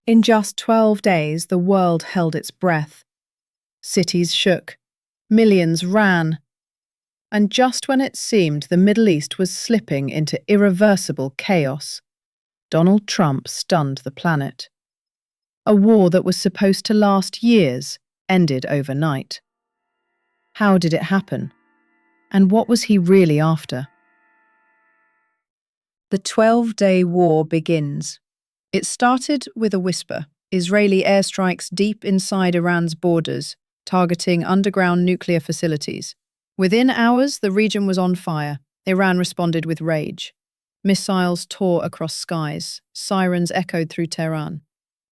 In just 12 days, the world held its breath. Cities shook, millions ran, and just when it seemed the Middle East was slipping into irreversible chaos, Donald Trump stunned the planet. A war that was supposed to last years ended overnight. How did it happen? And what was he really after? The 12-day war begins. It started with a whisper: Israeli airstrikes deep inside Iran's borders, targeting underground nuclear facilities. Within hours, the region was on fire. Iran responded with rage. Missiles tore across skies. Sirens echoed through Tehran.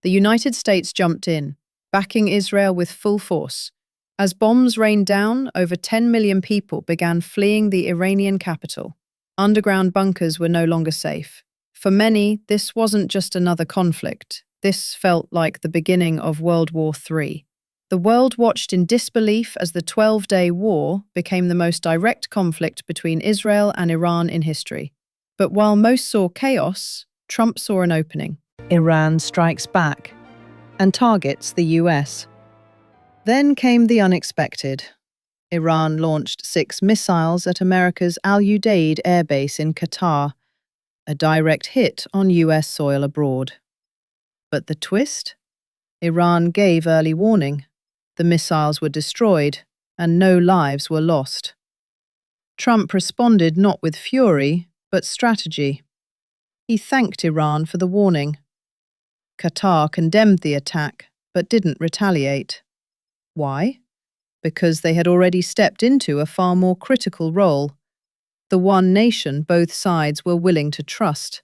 The United States jumped in, backing Israel with full force. As bombs rained down, over 10 million people began fleeing the Iranian capital. Underground bunkers were no longer safe. For many, this wasn't just another conflict. This felt like the beginning of World War III. The world watched in disbelief as the 12-day war became the most direct conflict between Israel and Iran in history. But while most saw chaos, Trump saw an opening. Iran strikes back and targets the US. Then came the unexpected. Iran launched 6 missiles at America's Al Udeid airbase in Qatar, a direct hit on US soil abroad. But the twist? Iran gave early warning. The missiles were destroyed, and no lives were lost. Trump responded not with fury, but strategy. He thanked Iran for the warning. Qatar condemned the attack, but didn't retaliate. Why? Because they had already stepped into a far more critical role, the one nation both sides were willing to trust.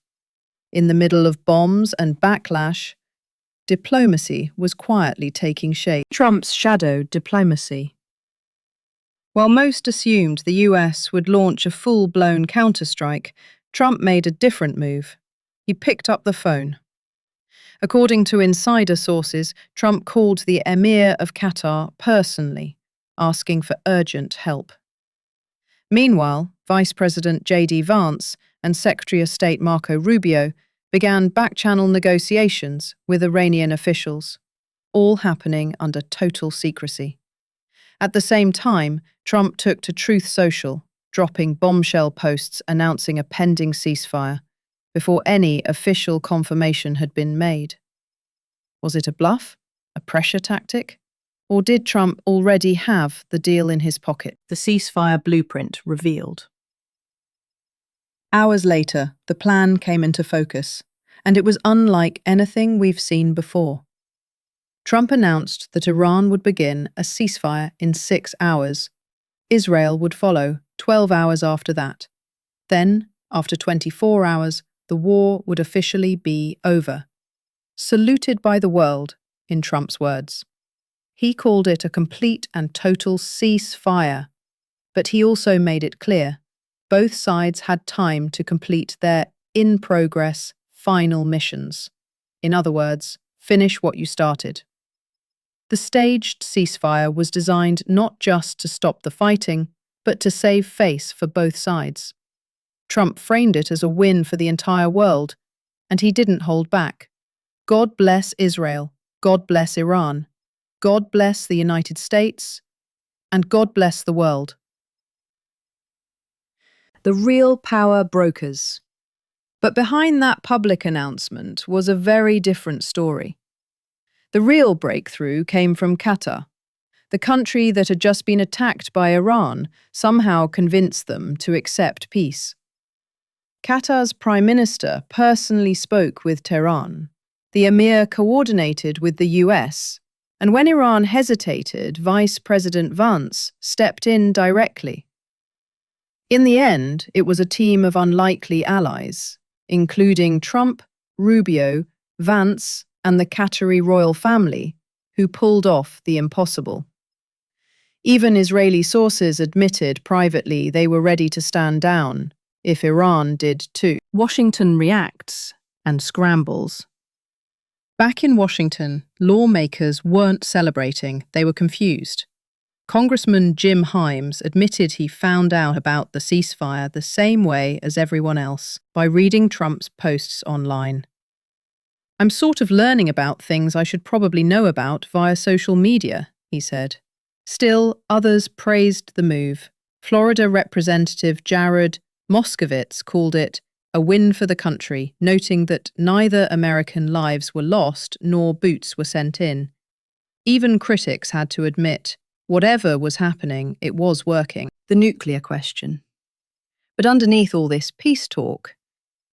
In the middle of bombs and backlash, diplomacy was quietly taking shape. Trump's shadow diplomacy. While most assumed the US would launch a full-blown counterstrike, Trump made a different move. He picked up the phone. According to insider sources, Trump called the Emir of Qatar personally, asking for urgent help. Meanwhile, Vice President J.D. Vance and Secretary of State Marco Rubio began back-channel negotiations with Iranian officials, all happening under total secrecy. At the same time, Trump took to Truth Social, dropping bombshell posts announcing a pending ceasefire, before any official confirmation had been made. Was it a bluff? A pressure tactic? Or did Trump already have the deal in his pocket? The ceasefire blueprint revealed. Hours later, the plan came into focus, and it was unlike anything we've seen before. Trump announced that Iran would begin a ceasefire in 6 hours. Israel would follow 12 hours after that. Then, after 24 hours, the war would officially be over. Saluted by the world, in Trump's words. He called it a complete and total ceasefire, but he also made it clear both sides had time to complete their in-progress final missions. In other words, finish what you started. The staged ceasefire was designed not just to stop the fighting, but to save face for both sides. Trump framed it as a win for the entire world, and he didn't hold back. God bless Israel, God bless Iran, God bless the United States, and God bless the world. The real power brokers. But behind that public announcement was a very different story. The real breakthrough came from Qatar. The country that had just been attacked by Iran somehow convinced them to accept peace. Qatar's Prime Minister personally spoke with Tehran. The Emir coordinated with the US, and when Iran hesitated, Vice President Vance stepped in directly. In the end, it was a team of unlikely allies, including Trump, Rubio, Vance, and the Qatari royal family, who pulled off the impossible. Even Israeli sources admitted privately they were ready to stand down, if Iran did too. Washington reacts and scrambles. Back in Washington, lawmakers weren't celebrating, they were confused. Congressman Jim Himes admitted he found out about the ceasefire the same way as everyone else, by reading Trump's posts online. I'm sort of learning about things I should probably know about via social media, he said. Still, others praised the move. Florida Representative Jared Moskowitz called it a win for the country, noting that neither American lives were lost nor boots were sent in. Even critics had to admit, whatever was happening, it was working. The nuclear question. But underneath all this peace talk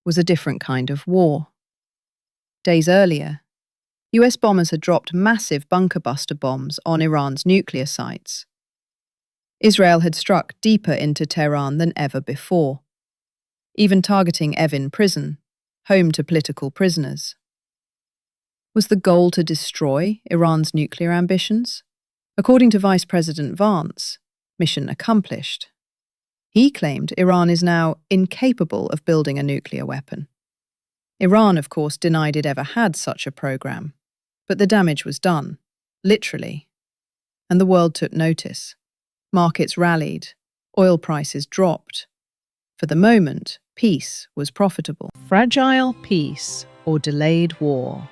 was a different kind of war. Days earlier, US bombers had dropped massive bunker-buster bombs on Iran's nuclear sites. Israel had struck deeper into Tehran than ever before, even targeting Evin prison, home to political prisoners. Was the goal to destroy Iran's nuclear ambitions? According to Vice President Vance, mission accomplished. He claimed Iran is now incapable of building a nuclear weapon. Iran, of course, denied it ever had such a program, but the damage was done, literally. And the world took notice. Markets rallied, oil prices dropped. For the moment, peace was profitable. Fragile peace or delayed war.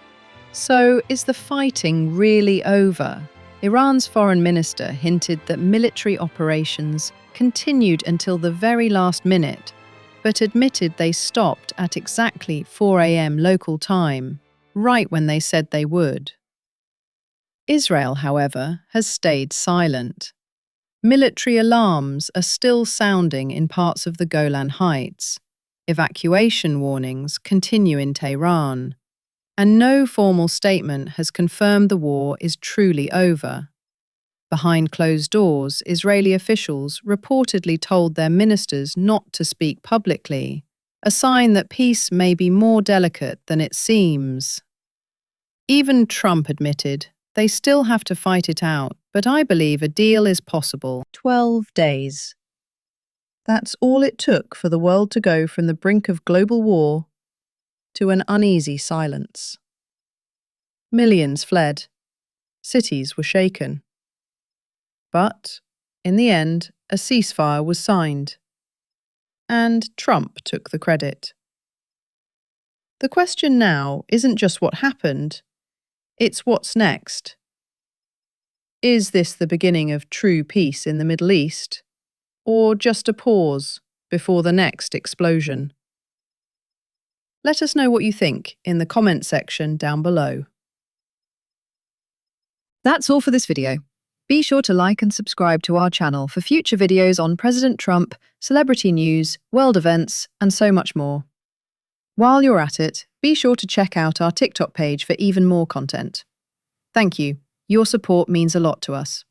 So, is the fighting really over? Iran's foreign minister hinted that military operations continued until the very last minute, but admitted they stopped at exactly 4 a.m. local time, right when they said they would. Israel, however, has stayed silent. Military alarms are still sounding in parts of the Golan Heights. Evacuation warnings continue in Tehran. And no formal statement has confirmed the war is truly over. Behind closed doors, Israeli officials reportedly told their ministers not to speak publicly, a sign that peace may be more delicate than it seems. Even Trump admitted they still have to fight it out, but I believe a deal is possible. 12 days. That's all it took for the world to go from the brink of global war to an uneasy silence. Millions fled. Cities were shaken. But, in the end, a ceasefire was signed. And Trump took the credit. The question now isn't just what happened, it's what's next. Is this the beginning of true peace in the Middle East, or just a pause before the next explosion? Let us know what you think in the comment section down below. That's all for this video. Be sure to like and subscribe to our channel for future videos on President Trump, celebrity news, world events, and so much more. While you're at it, be sure to check out our TikTok page for even more content. Thank you. Your support means a lot to us.